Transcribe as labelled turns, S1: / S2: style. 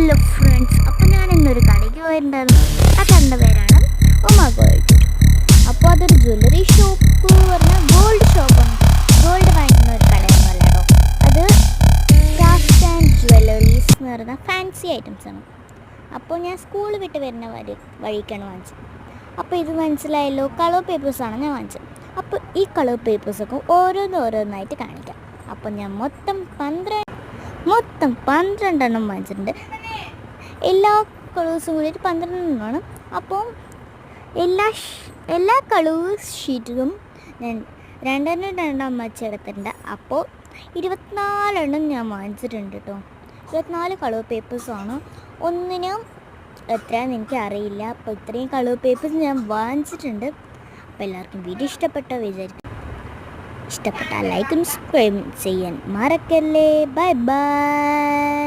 S1: Hello friends, അപ്പോൾ ഞാൻ ഇന്നൊരു കടയ്ക്ക് പോയിട്ടുണ്ടായിരുന്നു. ആ കണ്ട പേരാണ് ഉമ ഗോൾഡ്. അപ്പോൾ അതൊരു ജ്വല്ലറി ഷോപ്പ് പറഞ്ഞാൽ ഗോൾഡ് ഷോപ്പാണ്. ഗോൾഡ് വാങ്ങിക്കുന്ന ഒരു കടയൊന്നുമല്ല കേട്ടോ. അത് ക്രാഫ്റ്റ് ആൻഡ് ജ്വല്ലറീസ് എന്ന് പറയുന്ന ഫാൻസി ഐറ്റംസ് ആണ്. അപ്പോൾ ഞാൻ സ്കൂൾ വിട്ട് വരുന്ന വഴിക്കാണ് വാങ്ങിച്ചത്. അപ്പോൾ ഇത് മനസ്സിലായല്ലോ, കളർ പേപ്പേഴ്സാണ് ഞാൻ വാങ്ങിച്ചത്. അപ്പോൾ ഈ കളർ പേപ്പേഴ്സൊക്കെ ഓരോന്നായിട്ട് കാണിക്കാം. അപ്പോൾ ഞാൻ മൊത്തം 12 വാങ്ങിച്ചിട്ടുണ്ട്. എല്ലാ കളേഴ്സും കൂടിയിട്ട് 12 അപ്പോൾ എല്ലാ കളേഴ്സ് ഷീറ്റിലും ഞാൻ രണ്ടെണ്ണം വച്ചെടുത്തിട്ടുണ്ട്. അപ്പോൾ 24 ഞാൻ വാങ്ങിച്ചിട്ടുണ്ട് കേട്ടോ. 24 കളർ പേപ്പേഴ്സാണ്. ഒന്നിനും എത്രയാണെന്ന് എനിക്ക് അറിയില്ല. അപ്പോൾ ഇത്രയും കളർ പേപ്പേഴ്സ് ഞാൻ വാങ്ങിച്ചിട്ടുണ്ട്. അപ്പോൾ എല്ലാവർക്കും വീഡിയോ ഇഷ്ടപ്പെട്ടാൽ ലൈക്കും സബ്സ്ക്രൈബ് ചെയ്യാൻ മറക്കല്ലേ. Bye bye.